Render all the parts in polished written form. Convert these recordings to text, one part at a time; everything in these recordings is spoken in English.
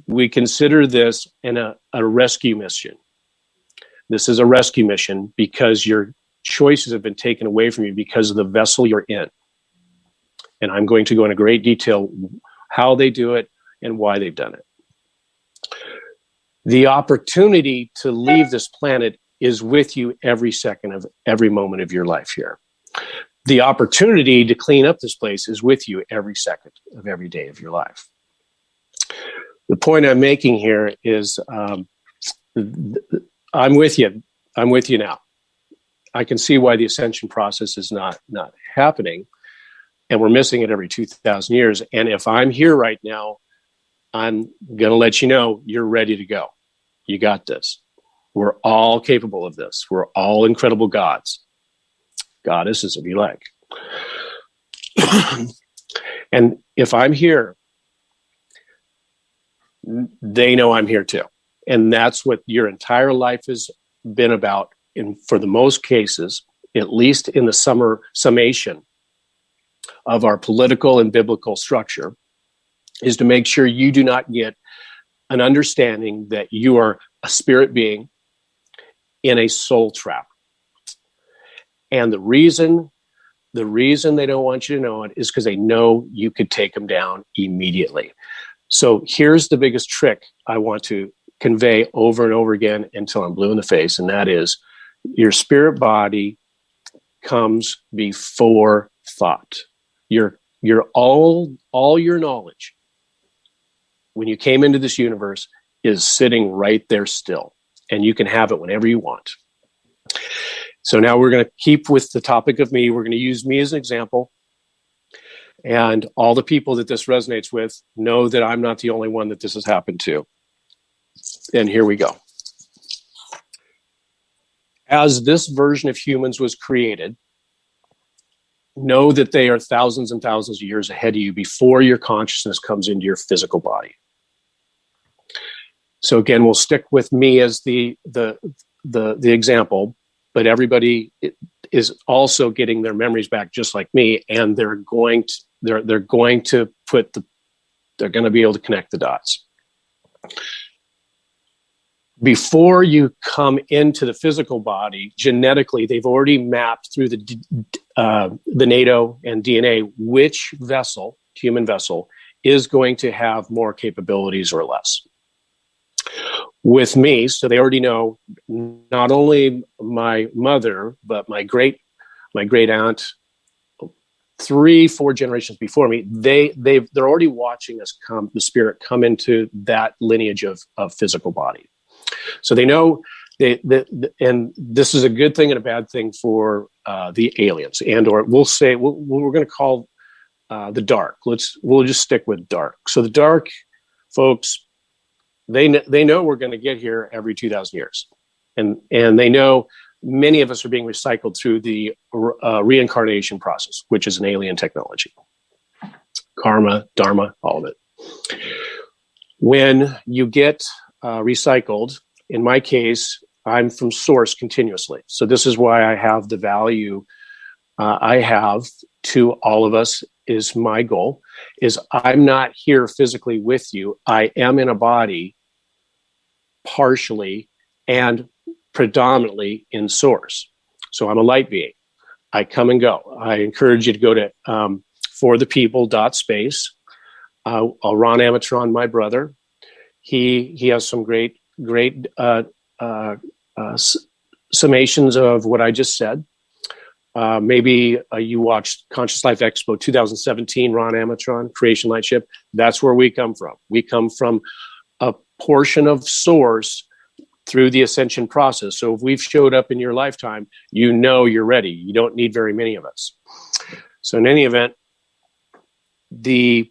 we consider this a rescue mission. This is a rescue mission because your choices have been taken away from you because of the vessel you're in. And I'm going to go into great detail how they do it and why they've done it. The opportunity to leave this planet is with you every second of every moment of your life here. The opportunity to clean up this place is with you every second of every day of your life. The point I'm making here is I'm with you. I'm with you now. I can see why the ascension process is not happening, and we're missing it every 2,000 years. And if I'm here right now, I'm going to let you know you're ready to go. You got this. We're all capable of this. We're all incredible gods. Goddesses, if you like. And if I'm here, they know I'm here too. And that's what your entire life has been about. And for the most cases, at least in the summation of our political and biblical structure, is to make sure you do not get an understanding that you are a spirit being in a soul trap. And the reason they don't want you to know it is because they know you could take them down immediately. So here's the biggest trick I want to convey over and over again until I'm blue in the face, and that is your spirit body comes before thought. Your all your knowledge when you came into this universe is sitting right there still, and you can have it whenever you want. So now we're going to keep with the topic of me. We're going to use me as an example. And all the people that this resonates with know that I'm not the only one that this has happened to. And here we go. As this version of humans was created, know that they are thousands and thousands of years ahead of you before your consciousness comes into your physical body. So again, we'll stick with me as the example, but everybody is also getting their memories back just like me, and they're going to be able to connect the dots. Before you come into the physical body, genetically, they've already mapped through the NATO and DNA which vessel, human vessel, is going to have more capabilities or less. With me, so they already know not only my mother, but my great aunt, 3-4 generations before me, they're already watching us the spirit come into that lineage of physical body. So they know and this is a good thing and a bad thing for the aliens, or we'll say we're going to call the dark. We'll just stick with dark. So the dark folks, they know we're going to get here every 2,000 years, and they know many of us are being recycled through the reincarnation process, which is an alien technology. Karma, dharma, all of it. When you get recycled, in my case, I'm from source continuously. So this is why I have the value I have to all of us. Is my goal is I'm not here physically with you. I am in a body partially and predominantly in source. So I'm a light being. I come and go. I encourage you to go to forthepeople.space. Ron Amatron, my brother, he has some great summations of what I just said. Maybe you watched Conscious Life Expo 2017, Ron Amatron, Creation Lightship. That's where we come from. We come from a portion of source through the ascension process. So if we've showed up in your lifetime, you know you're ready. You don't need very many of us. So in any event, the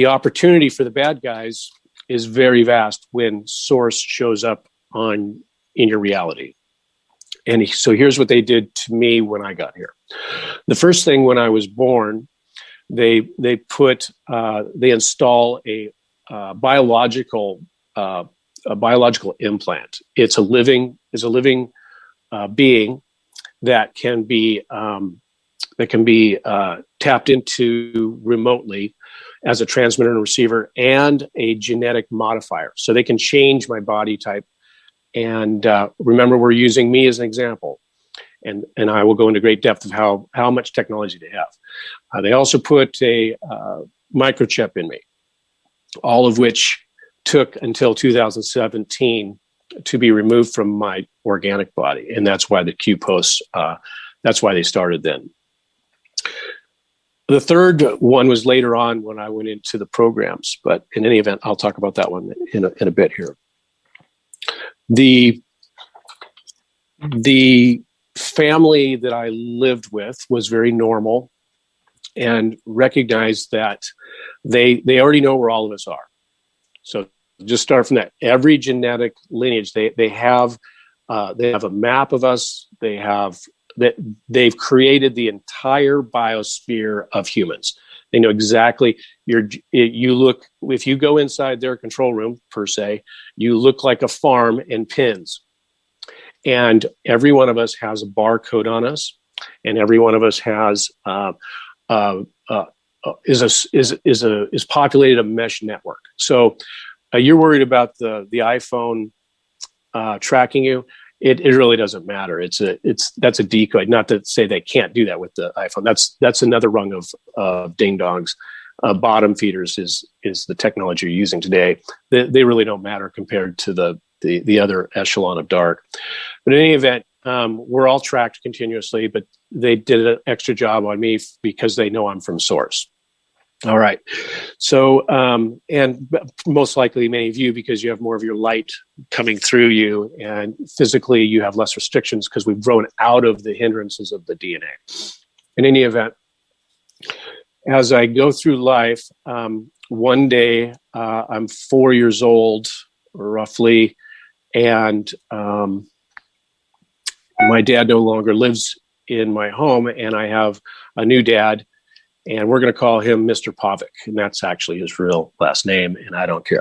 opportunity for the bad guys is very vast when source shows up in your reality. And so here's what they did to me when I got here. The first thing when I was born, they install a biological implant. It's a living being that can be tapped into remotely as a transmitter and receiver and a genetic modifier. So they can change my body type. And remember, we're using me as an example. And I will go into great depth of how much technology they have. They also put a microchip in me, all of which took until 2017 to be removed from my organic body. And that's why the Q posts, that's why they started then. The third one was later on when I went into the programs, but in any event, I'll talk about that one in a bit here. The family that I lived with was very normal and recognized that they already know where all of us are. So just start from that. Every genetic lineage, they have a map of us. They've created the entire biosphere of humans. They know exactly if you go inside their control room per se, you look like a farm in pins. And every one of us has a barcode on us, and every one of us has is populated a mesh network. So you're worried about the iPhone tracking you. It really doesn't matter. That's a decoy. Not to say they can't do that with the iPhone. That's another rung of ding dongs. Bottom feeders is the technology you're using today. They really don't matter compared to the other echelon of dark. But in any event, we're all tracked continuously, but they did an extra job on me because they know I'm from source. All right. So, and most likely many of you, because you have more of your light coming through you, and physically you have less restrictions because we've grown out of the hindrances of the DNA. In any event, as I go through life, one day I'm 4 years old, roughly, and my dad no longer lives in my home, and I have a new dad. And we're going to call him Mr. Pavic, and that's actually his real last name, and I don't care.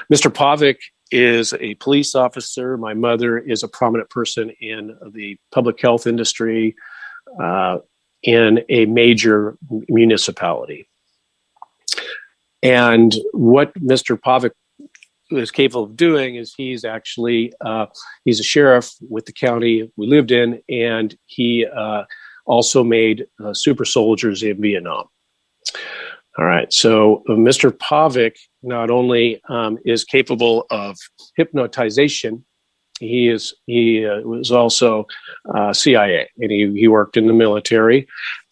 Mr. Pavic is a police officer. My mother is a prominent person in the public health industry in a major municipality. And what Mr. Pavic is capable of doing is he's a sheriff with the county we lived in, and he also made super soldiers in Vietnam. All right, so Mr. Pavic not only is capable of hypnotization, he was also CIA, and he worked in the military,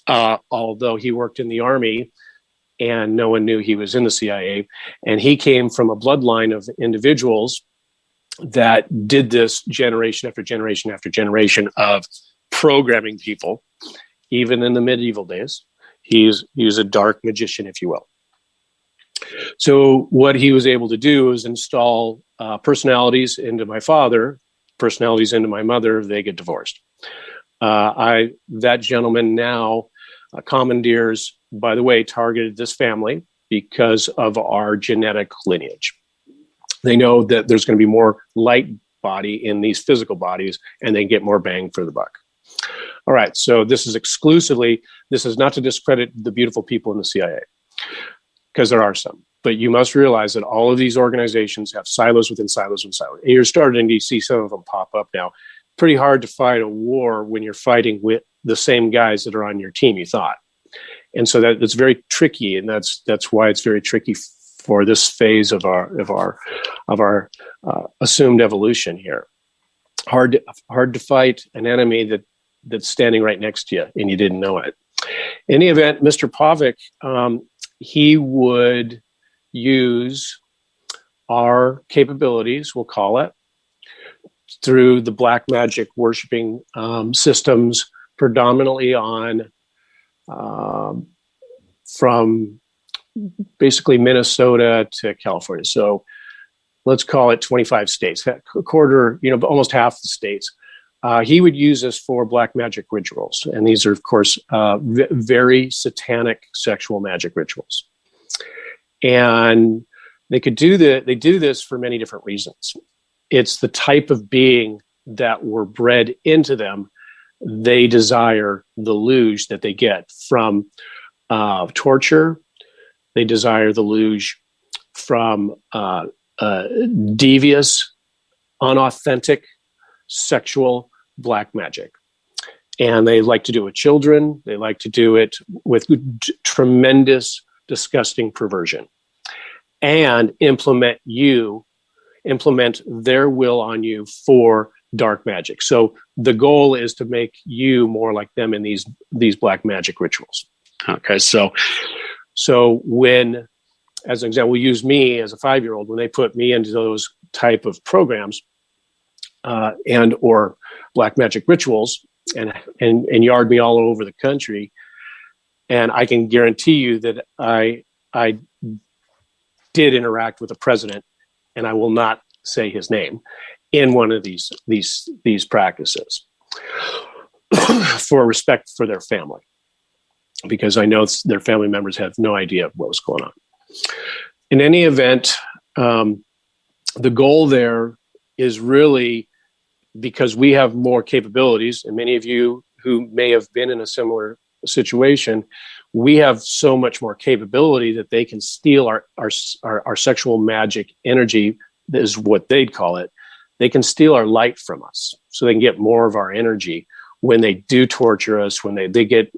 although he worked in the Army, and no one knew he was in the CIA. And he came from a bloodline of individuals that did this generation after generation after generation of programming people, even in the medieval days. He's a dark magician, if you will. So what he was able to do is install personalities into my father, personalities into my mother. They get divorced. That gentleman now commandeers, by the way, targeted this family because of our genetic lineage. They know that there's going to be more light body in these physical bodies, and they get more bang for the buck. All right, so this is not to discredit the beautiful people in the CIA, because there are some. But you must realize that all of these organizations have silos within silos within silos. And you're starting to see some of them pop up now. Pretty hard to fight a war when you're fighting with the same guys that are on your team, you thought. And so that's very tricky, and that's why it's very tricky for this phase of our assumed evolution here. Hard to fight an enemy that's standing right next to you, and you didn't know it. In any event, Mr. Pavic, he would use our capabilities, we'll call it, through the black magic worshiping systems, predominantly on from basically Minnesota to California. So let's call it 25 states, a quarter, almost half the states. He would use this for black magic rituals. And these are, of course, very satanic sexual magic rituals. And they do this for many different reasons. It's the type of being that were bred into them. They desire the luge that they get from torture. they desire the luge from devious, unauthentic, sexual black magic. And they like to do it with children. They like to do it with tremendous, disgusting perversion, and implement their will on you for dark magic. So the goal is to make you more like them in these black magic rituals. Okay, so when, as an example, we use me as a 5-year-old, when they put me into those type of programs and or black magic rituals and yard me all over the country, and I can guarantee you that I did interact with the president, and I will not say his name, in one of these practices for respect for their family, because I know their family members have no idea what was going on. In any event, the goal there is really, because we have more capabilities, and many of you who may have been in a similar situation, we have so much more capability that they can steal our sexual magic energy, is what they'd call it. They can steal our light from us, so they can get more of our energy when they do torture us, when they get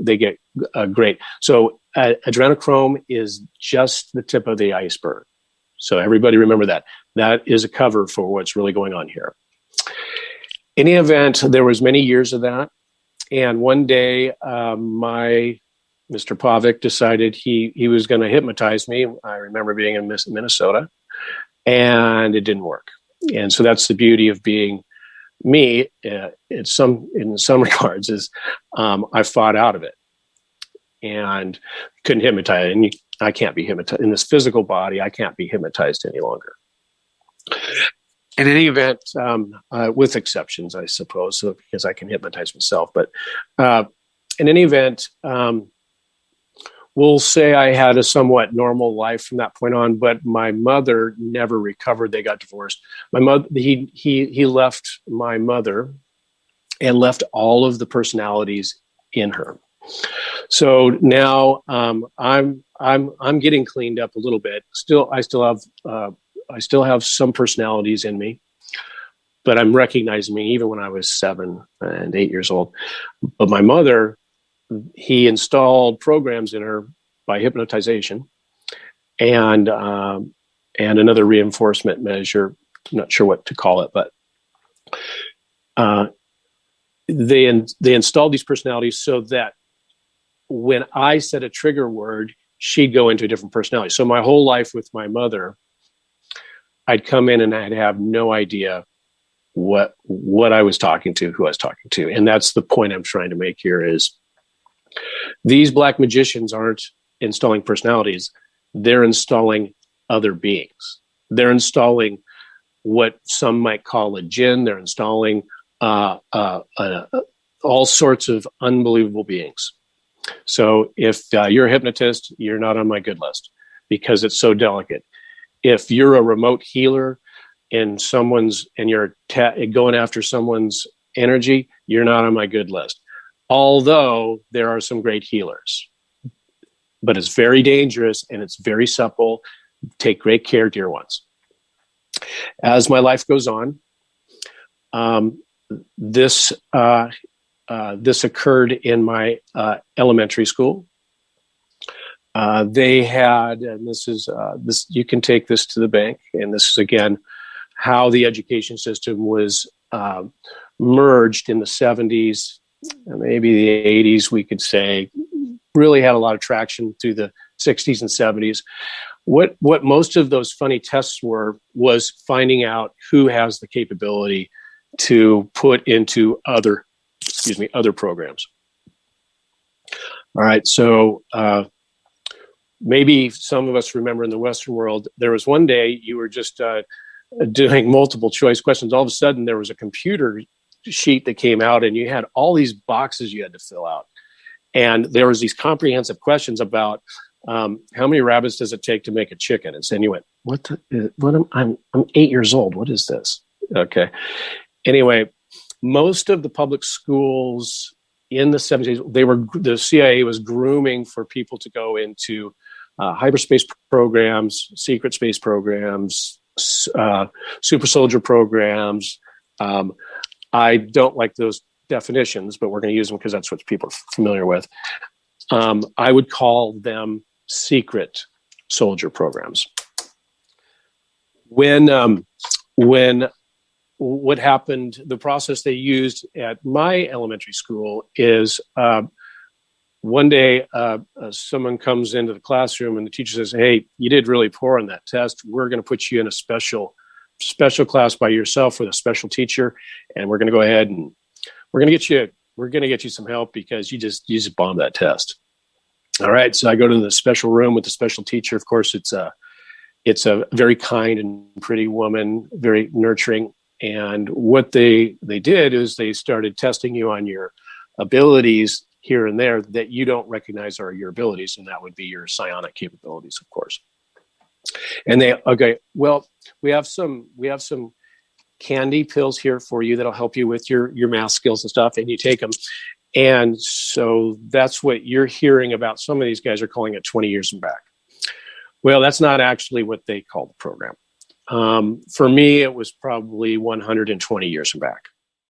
great. So adrenochrome is just the tip of the iceberg. So everybody remember that. That is a cover for what's really going on here. In any event, there was many years of that. And one day, my Mr. Pavic decided he was going to hypnotize me. I remember being in Minnesota, and it didn't work. And so that's the beauty of being me. In some regards, is I fought out of it and couldn't hypnotize. And I can't be hypnotized in this physical body. I can't be hypnotized any longer. In any event, with exceptions, I suppose, so because I can hypnotize myself. But in any event, we'll say I had a somewhat normal life from that point on. But my mother never recovered. They got divorced. My mother, he left my mother and left all of the personalities in her. So now I'm getting cleaned up a little bit. I still have some personalities in me, but I'm recognizing me even when I was 7 and 8 years old. But my mother, he installed programs in her by hypnotization and another reinforcement measure. I'm not sure what to call it, but they installed these personalities so that when I said a trigger word, she'd go into a different personality. So my whole life with my mother, I'd come in and I'd have no idea what I was talking to, who I was talking to. And that's the point I'm trying to make here is these black magicians aren't installing personalities. They're installing other beings. They're installing what some might call a jinn. They're installing all sorts of unbelievable beings. So if you're a hypnotist, you're not on my good list because it's so delicate. If you're a remote healer and you're going after someone's energy, you're not on my good list. Although there are some great healers, but it's very dangerous and it's very supple. Take great care, dear ones. As my life goes on, this occurred in my elementary school. They had, and this you can take this to the bank, and this is again how the education system was merged in the 70s, maybe the 80s, we could say, really had a lot of traction through the 60s and 70s. What most of those funny tests was finding out who has the capability to put into other programs. All right, so maybe some of us remember in the Western world, there was one day you were just doing multiple choice questions. All of a sudden, there was a computer sheet that came out, and you had all these boxes you had to fill out. And there was these comprehensive questions about how many rabbits does it take to make a chicken? And then you went, I'm 8 years old. What is this? Okay. Anyway, most of the public schools in the 70s, the CIA was grooming for people to go into hyperspace programs, secret space programs, super soldier programs. I don't like those definitions, but we're going to use them because that's what people are familiar with. I would call them secret soldier programs. When what happened, the process they used at my elementary school is one day someone comes into the classroom and the teacher says, "Hey, you did really poor on that test. We're going to put you in a special class by yourself with a special teacher, and we're going to go ahead and we're going to get you some help because you just bombed that test." All right, so I go to the special room with the special teacher. Of course, it's a very kind and pretty woman, very nurturing. And what they did is they started testing you on your abilities here and there that you don't recognize are your abilities, and that would be your psionic capabilities, of course. And we have some candy pills here for you that'll help you with your math skills and stuff, and you take them. And so that's what you're hearing about. Some of these guys are calling it 20 years and back. Well, that's not actually what they call the program. For me, it was probably 120 years and back.